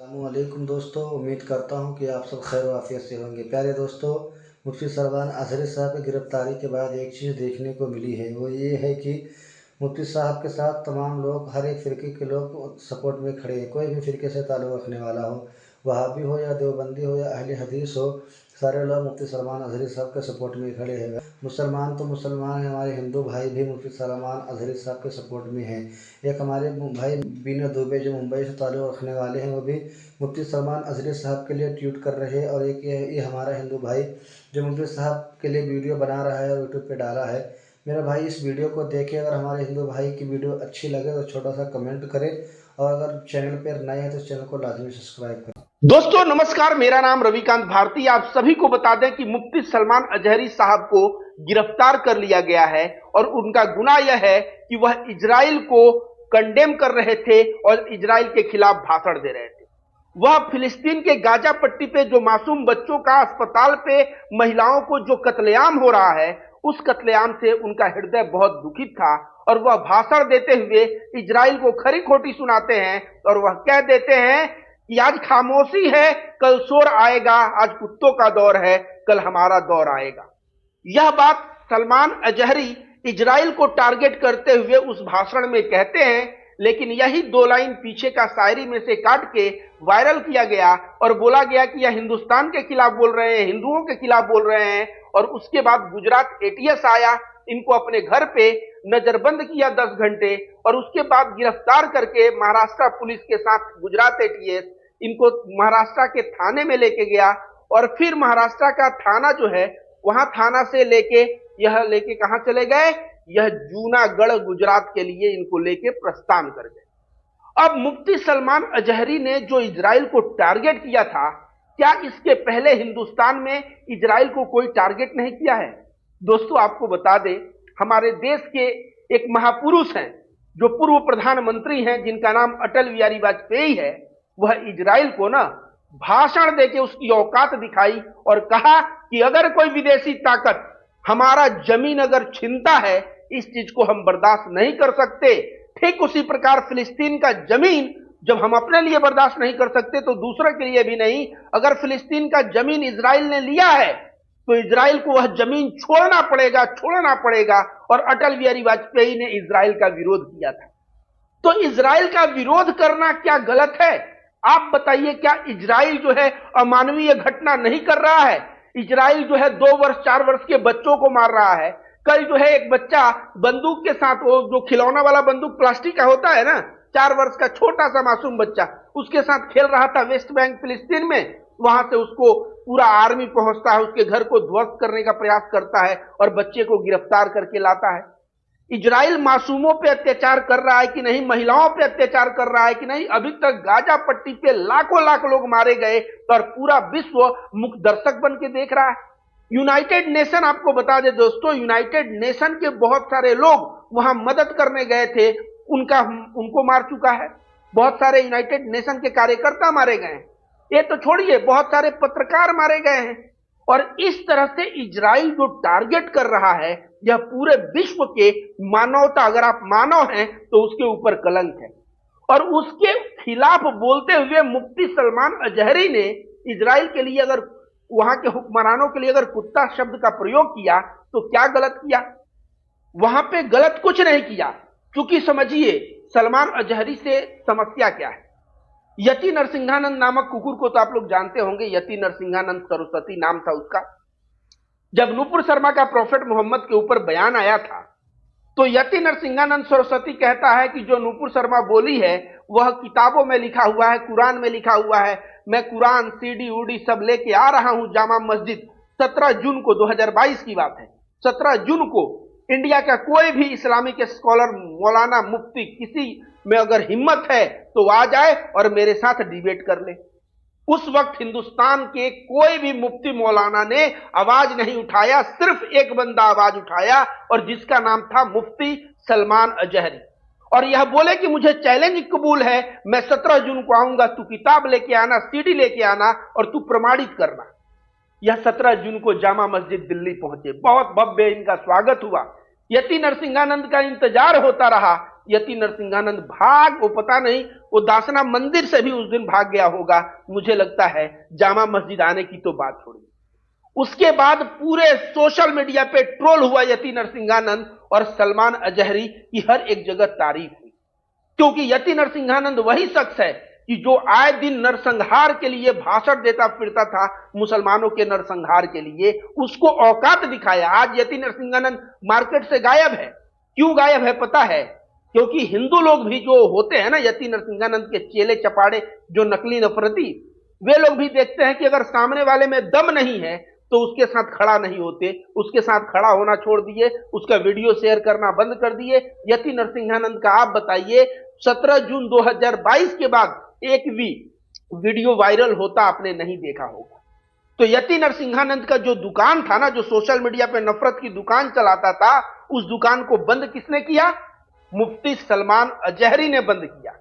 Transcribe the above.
अस्सलामुअलैकुम दोस्तों, उम्मीद करता हूँ कि आप सब खैर आफियत से होंगे। प्यारे दोस्तों, मुफ्ती सरवान अजहरी साहब की गिरफ़्तारी के बाद एक चीज़ देखने को मिली है, वो ये है कि मुफ्ती साहब के साथ तमाम लोग, हर एक फ़िरके के लोग सपोर्ट में खड़े हैं। कोई भी फ़िरके से ताल्लुक़ रखने वाला हो, वहाबी हो या देवबंदी हो या अहले हदीस हो, सारे लोग मुफ्ती सरमान अजहरी साहब के सपोर्ट में खड़े हैं। मुसलमान तो मुसलमान हैं, हमारे हिंदू भाई भी मुफ्ती सरमान अजहरी साहब के सपोर्ट में हैं। एक हमारे भाई बीना दुबे जो मुंबई से ताल्लुक़ रखने वाले हैं, वो भी मुफ्ती सरमान अजहरी साहब के लिए ट्वीट कर रहे हैं। और एक ये हमारा हिंदू भाई जो मुफ्ती साहब के लिए वीडियो बना रहा है और यूट्यूब पे डाला है। मेरा भाई इस वीडियो को देखे, अगर हमारे हिंदू भाई की वीडियो अच्छी लगे तो छोटा सा कमेंट करें, और अगर चैनल पर नए हैं तो चैनल को लाजमी सब्सक्राइब करें। दोस्तों नमस्कार, मेरा नाम रविकांत भारती। आप सभी को बता दें कि मुफ्ती सलमान अजहरी साहब को गिरफ्तार कर लिया गया है और उनका गुनाह यह है कि वह इजराइल को कंडेम कर रहे थे और इजराइल के खिलाफ भाषण दे रहे थे। वह फिलिस्तीन के गाजा पट्टी पे जो मासूम बच्चों का, अस्पताल पे महिलाओं को जो कत्लेआम हो रहा है, उस कत्लेआम से उनका हृदय बहुत दुखित था और वह भाषण देते हुए इजराइल को खरी खोटी सुनाते हैं और वह कह देते हैं कि आज खामोशी है, कल शोर आएगा, आज कुत्तों का दौर है, कल हमारा दौर आएगा। यह बात सलमान अजहरी इजराइल को टारगेट करते हुए उस भाषण में कहते हैं, लेकिन यही दो लाइन पीछे का शायरी में से काट के वायरल किया गया और बोला गया कि यह हिंदुस्तान के खिलाफ बोल रहे हैं, हिंदुओं के खिलाफ बोल रहे हैं। और उसके बाद गुजरात एटीएस आया, इनको अपने घर पे नजरबंद किया 10 घंटे और उसके बाद गिरफ्तार करके महाराष्ट्र पुलिस के साथ गुजरात एटीएस इनको महाराष्ट्र के थाने में लेके गया। और फिर महाराष्ट्र का थाना जो है, वहां थाना से लेके कहां चले गए, यह जूनागढ़ गुजरात के लिए इनको लेके प्रस्थान कर गए। अब मुफ्ती सलमान अजहरी ने जो इजराइल को टारगेट किया था, क्या इसके पहले हिंदुस्तान में इजराइल को कोई टारगेट नहीं किया है? दोस्तों आपको बता दें, हमारे देश के एक महापुरुष हैं जो पूर्व प्रधानमंत्री हैं, जिनका नाम अटल बिहारी वाजपेयी है। वह इजराइल को ना भाषण देके उसकी औकात दिखाई और कहा कि अगर कोई विदेशी ताकत हमारा जमीन अगर छीनता है, इस चीज को हम बर्दाश्त नहीं कर सकते। ठीक उसी प्रकार फिलिस्तीन का जमीन जब हम अपने लिए बर्दाश्त नहीं कर सकते तो दूसरे के लिए भी नहीं। अगर फिलिस्तीन का जमीन इजराइल ने लिया है तो इजराइल को वह जमीन छोड़ना पड़ेगा। और अटल बिहारी वाजपेयी ने इजराइल का विरोध किया था। तो इजराइल का विरोध करना क्या गलत है? आप बताइए, क्या इजराइल जो है अमानवीय घटना नहीं कर रहा है? इजराइल जो है 2 वर्ष 4 वर्ष के बच्चों को मार रहा है। कल जो है एक बच्चा बंदूक के साथ, वो जो खिलौना वाला बंदूक प्लास्टिक का होता है ना, 4 वर्ष का छोटा सा मासूम बच्चा उसके साथ खेल रहा था वेस्ट बैंक फिलिस्तीन में। वहां से उसको पूरा आर्मी पहुंचता है, उसके घर को ध्वस्त करने का प्रयास करता है और बच्चे को गिरफ्तार करके लाता है। इजराइल मासूमों पे अत्याचार कर रहा है कि नहीं, महिलाओं पे अत्याचार कर रहा है कि नहीं? अभी तक गाजा पट्टी पे लाखों लाख लोग मारे गए और पूरा विश्व मुख्य दर्शक बन के देख रहा है। यूनाइटेड नेशन, आपको बता दे दोस्तों, यूनाइटेड नेशन के बहुत सारे लोग वहां मदद करने गए थे, उनको मार चुका है। बहुत सारे यूनाइटेड नेशन के कार्यकर्ता मारे गए हैं। ये तो छोड़िए, बहुत सारे पत्रकार मारे गए हैं। और इस तरह से इजराइल जो टारगेट कर रहा है, यह पूरे विश्व के मानवता, अगर आप मानव हैं तो उसके ऊपर कलंक है। और उसके खिलाफ बोलते हुए मुफ्ती सलमान अजहरी ने इजराइल के लिए, अगर वहां के हुक्मरानों के लिए अगर कुत्ता शब्द का प्रयोग किया तो क्या गलत किया? वहां पे गलत कुछ नहीं किया। क्योंकि समझिए, सलमान अजहरी से समस्या क्या है। यति नरसिंहानंद नामक कुकुर को तो आप लोग जानते होंगे, यति नरसिंहानंद सरस्वती नाम था उसका। जब नूपुर शर्मा का प्रॉफेट मोहम्मद के ऊपर बयान आया था, तो यति नरसिंहानंद सरस्वती कहता है कि जो नूपुर शर्मा बोली है वह किताबों में लिखा हुआ है, कुरान में लिखा हुआ है। मैं कुरान सीडी उडी सब लेके आ रहा हूं जामा मस्जिद। 17 जून को 2022 की बात है, 17 जून को इंडिया का कोई भी इस्लामिक स्कॉलर, मौलाना, मुफ्ती, किसी में अगर हिम्मत है तो आ जाए और मेरे साथ डिबेट कर ले। उस वक्त हिंदुस्तान के कोई भी मुफ्ती मौलाना ने आवाज नहीं उठाया, सिर्फ एक बंदा आवाज उठाया और जिसका नाम था मुफ्ती सलमान अजहरी। और यह बोले कि मुझे चैलेंज कबूल है, मैं 17 जून को आऊंगा, तू किताब लेके आना, सीडी लेके आना और तू प्रमाणित करना। यह 17 जून को जामा मस्जिद दिल्ली पहुंचे। बहुत भव्य इनका स्वागत हुआ। यति नरसिंहानंद का इंतजार होता रहा, यति नरसिंहानंद भाग, वो पता नहीं वो दासना मंदिर से भी उस दिन भाग गया होगा, मुझे लगता है जामा मस्जिद आने की तो बात छोड़िए। उसके बाद पूरे सोशल मीडिया पे ट्रोल हुआ यति नरसिंहानंद और सलमान अजहरी की हर एक जगह तारीफ हुई, क्योंकि यति नरसिंहानंद वही शख्स है कि जो आए दिन नरसंहार के लिए भाषण देता फिरता था, मुसलमानों के नरसंहार के लिए, उसको औकात दिखाया। आज यति नरसिंहानंद मार्केट से गायब है। क्यों गायब है पता है? क्योंकि हिंदू लोग भी जो होते हैं ना, यति नरसिंहानंद के चेले चपाड़े, जो नकली नफरती, वे लोग भी देखते हैं कि अगर सामने वाले में दम नहीं है तो उसके साथ खड़ा नहीं होते, उसके साथ खड़ा होना छोड़ दिए, उसका वीडियो शेयर करना बंद कर दिए। यति नरसिंहानंद का आप बताइए, 17 जून 2022 के बाद एक भी वीडियो वायरल होता आपने नहीं देखा होगा। तो यति नरसिंहानंद का जो दुकान था ना, जो सोशल मीडिया पे नफरत की दुकान चलाता था, उस दुकान को बंद किसने किया? मुफ्ती सलमान अजहरी ने बंद किया।